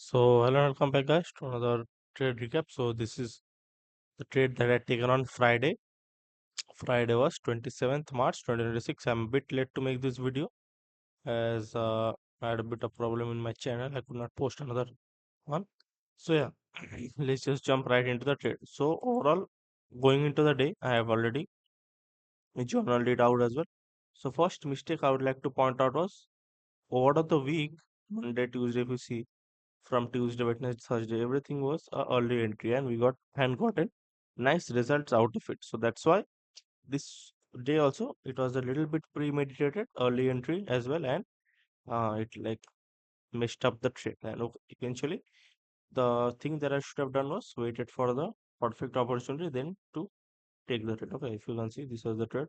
So hello and welcome back guys to another trade recap. So this is the trade that I had taken on Friday. Friday was 27th March 2026. I'm a bit late to make this video as I had a bit of problem in my channel. I could not post another one. So yeah, let's just jump right into the trade. So overall, going into the day, I have already journaled it out as well. So first mistake I would like to point out was over the week, Monday, Tuesday, if you see from Tuesday, Wednesday, Thursday, everything was a early entry, and we gotten nice results out of it. So that's why this day also it was a little bit premeditated early entry as well, and it like messed up the trade. And eventually, the thing that I should have done was waited for the perfect opportunity, then to take the trade. Okay, if you can see, this was the trade.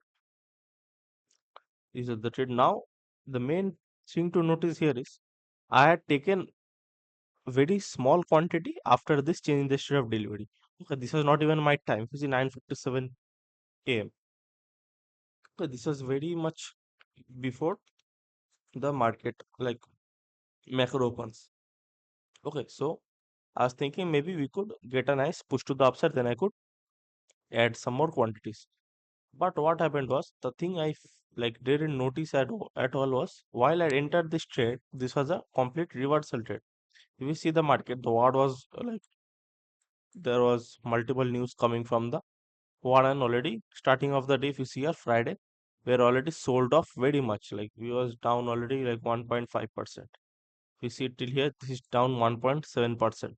This is the trade. Now, the main thing to notice here is I had taken very small quantity after this change in the state of delivery. Okay, this was not even my time. This is 9:57 a.m. Okay, this was very much before the market like macro opens. Okay, so I was thinking maybe we could get a nice push to the upside, then I could add some more quantities. But what happened was the thing like didn't notice at all was while I entered this trade, this was a complete reversal trade. If you see the market, the word was like there was multiple news coming from the one and already starting of the day. If you see our Friday, we're already sold off very much. Like we was down already like 1.5%. We see till here, this is down 1.7%.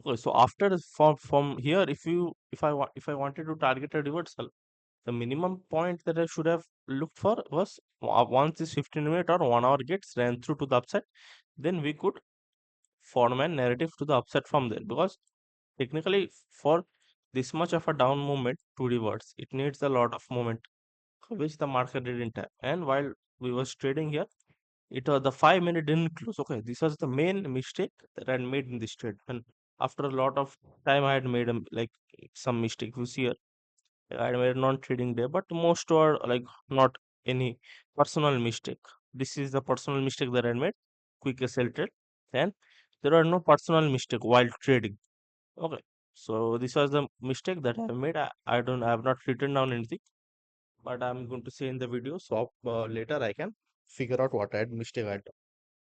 Okay, so after from here, if I wanted to target a reversal, the minimum point that I should have looked for was once this 15-minute or 1 hour gets ran through to the upside, then we could form a narrative to the upside from there. Because technically, for this much of a down movement to reverse, it needs a lot of moment, which the market didn't have. And while we was trading here, it was the 5 minute didn't close. Okay, this was the main mistake that I had made in this trade. And after a lot of time, I had made like some mistake. You see here, I had made non-trading day, but most were like not any personal mistake. This is the personal mistake that I made. Quick sell trade, and there are no personal mistake while trading. Okay, so this was the mistake that I have made. I have not written down anything, but I'm going to say in the video. So later I can figure out what I had mistake I had done.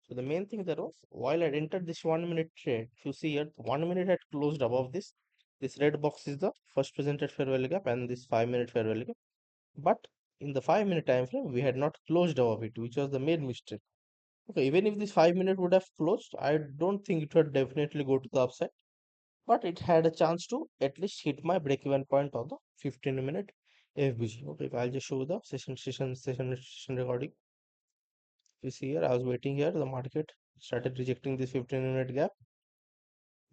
So the main thing that was while I entered this 1 minute trade, if you see here, 1 minute had closed above this. This red box is the first presented fair value gap, and this 5 minute fair value gap. But in the 5 minute time frame, we had not closed above it, which was the main mistake. Okay, even if this 5 minute would have closed, I don't think it would definitely go to the upside, but it had a chance to at least hit my break-even point on the 15-minute FBG. Okay, I'll just show the session recording. You see here, I was waiting here. The market started rejecting this 15-minute gap.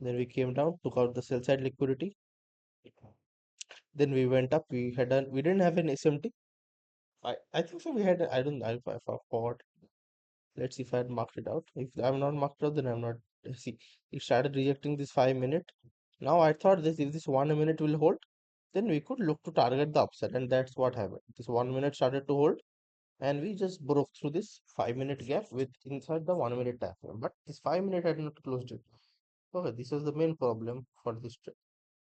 Then we came down, took out the sell side liquidity. Then we went up. We didn't have an SMT. I think so. We had. I don't. I forgot. Let's see if I had marked it out. If I'm not marked out, then I'm not. See, it started rejecting this 5 minute. Now I thought this if this 1 minute will hold, then we could look to target the upside, and that's what happened. This 1 minute started to hold, and we just broke through this 5 minute gap with inside the 1 minute time frame. But this 5 minute had not closed it. Okay, this is the main problem for this trade.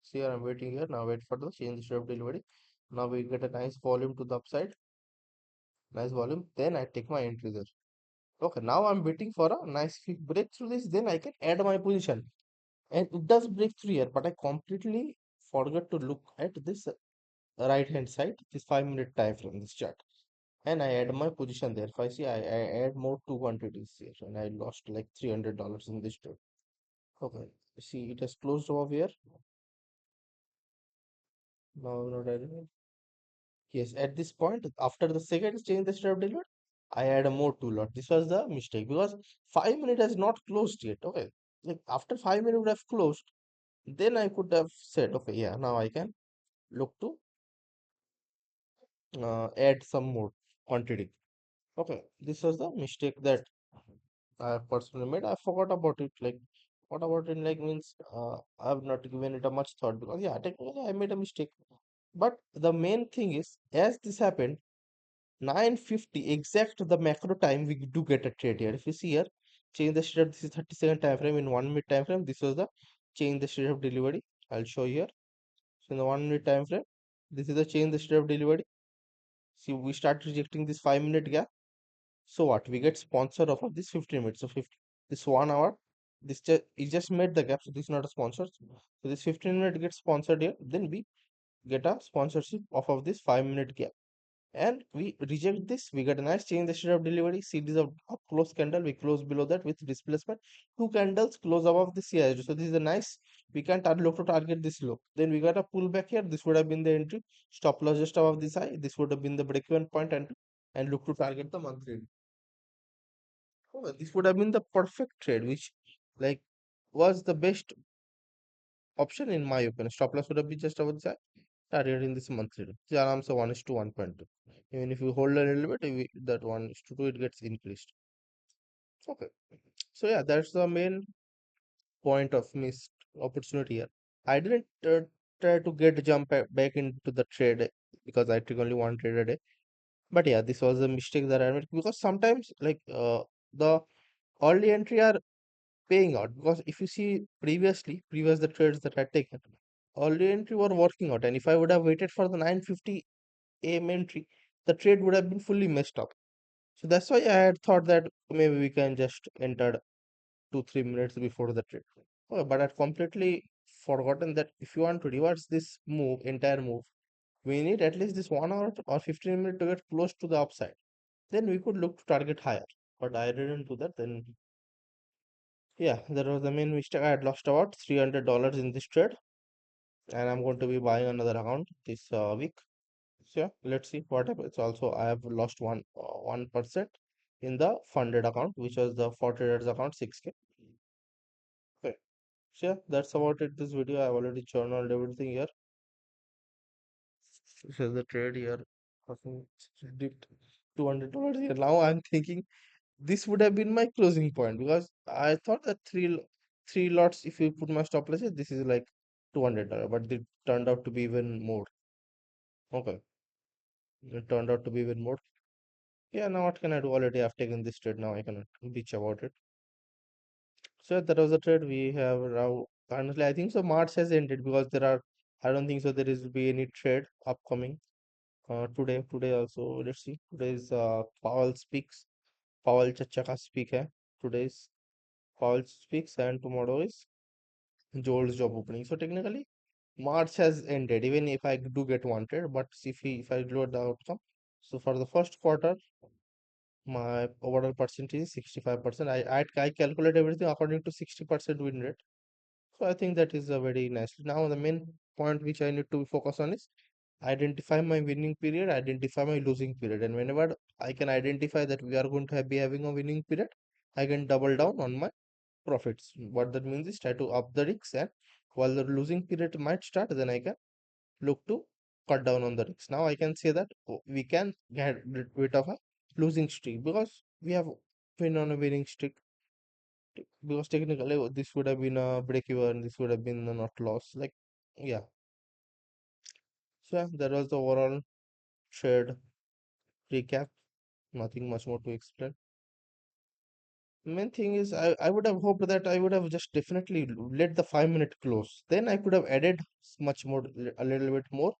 See here, I'm waiting here. Now wait for the change of delivery. Now we get a nice volume to the upside, nice volume. Then I take my entry there. Okay, now I'm waiting for a nice quick break through this. Then I can add my position, and it does break through here. But I completely forgot to look at this right hand side, this 5 minute time frame, this chart, and I add my position there. If I see, I add more two quantities here, and I lost like $300 in this trade. Okay, see, it has closed over here. Now, not adding. Yes, at this point, after the second change the state of delivered, I add a more two lot. This was the mistake because 5 minute has not closed yet. Okay, like after 5 minute would have closed, then I could have said, okay, yeah, now I can look to add some more quantity. Okay, this was the mistake that I personally made. I forgot about it. Like, what about it? Like means I have not given it a much thought because yeah, technically I made a mistake. But the main thing is, as this happened, 9:50 exact the macro time we do get a trade here. If you see here, change the state of this is 30-second time frame. In 1 minute time frame, this was the change the state of delivery. I'll show here. So in the 1 minute time frame, this is the change the state of delivery. See, we start rejecting this 5 minute gap. So what? We get sponsored off of this 15 minutes. So 50, this 1 hour, this just it just made the gap. So this is not a sponsor. So this 15 minute gets sponsored here. Then we get a sponsorship off of this 5 minute gap. And we reject this. We get a nice change the state of delivery. Series of up close candle. We close below that with displacement. Two candles close above the CISD. So this is a nice. We can look to target this low. Then we got a pullback here. This would have been the entry. Stop loss just above this high. This would have been the break even point and look to target the monthly. Oh, this would have been the perfect trade, which like was the best option in my opinion. Stop loss would have been just over the target in this monthly. The alarms are 1 is to 1.2. Even if you hold a little bit, that 1 is to 2 it gets increased. Okay. So yeah, that's the main point of missed opportunity here. I didn't try to get back into the trade because I took only one trade a day. But yeah, this was a mistake that I made because sometimes the early entry are paying out because if you see previous the trades that I taken, early entry were working out, and if I would have waited for the 950 AM entry, the trade would have been fully messed up. So that's why I had thought that maybe we can just enter 2-3 minutes before the trade. Oh, but I'd completely forgotten that if you want to reverse this entire move, we need at least this 1 hour or 15 minutes to get close to the upside. Then we could look to target higher. But I didn't do that. Then yeah, that was the main mistake. I had lost about $300 in this trade, and I'm going to be buying another account this week. So yeah, let's see what happens. Also, I have lost 1% in the funded account, which was the for traders account 6K. Okay. So yeah, that's about it. This video I've already journaled everything here. This is the trade here. I think it did $200 here. Now I'm thinking this would have been my closing point because I thought that three lots if you put my stop losses, this is like $200, but it turned out to be even more. Okay, it turned out to be even more. Yeah, now what can I do? Already I've taken this trade. Now I can bitch about it. So that was the trade we have now. Honestly, I think so. March has ended because there are. I don't think so. There is be any trade upcoming. Today also. Let's see. Today is Powell speaks. Powell Chacha ka speak hai. Today's Powell speaks and tomorrow is Joel's job opening. So technically, March has ended. Even if I do get wanted, but if I load the outcome, so for the first quarter, my overall percentage is 65%. I calculate everything according to 60% win rate. So I think that is a very nice. Now the main point which I need to focus on is identify my winning period, identify my losing period, and whenever I can identify that we are going to be having a winning period, I can double down on my profits. What that means is try to up the risks, and while the losing period might start, then I can look to cut down on the risks. Now I can say that we can get rid of a losing streak because we have been on a winning streak. Because technically this would have been a break even, this would have been a not loss. Like yeah. So yeah, that was the overall trade recap. Nothing much more to explain. Main thing is I would have hoped that I would have just definitely let the 5 minute close. Then I could have added much more, a little bit more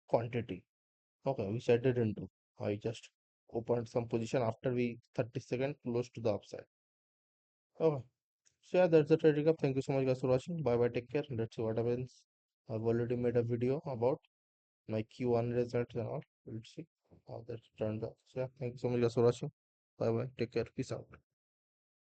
quantity. Okay, which I didn't do. I just opened some position after we 30-second close to the upside. Okay. So yeah, that's the trade recap. Thank you so much guys for watching. Bye bye, take care. Let's see what happens. I've already made a video about my Q1 results and all. We'll see how that turned out. So yeah, thank you so much guys for watching. Bye bye, take care, peace out.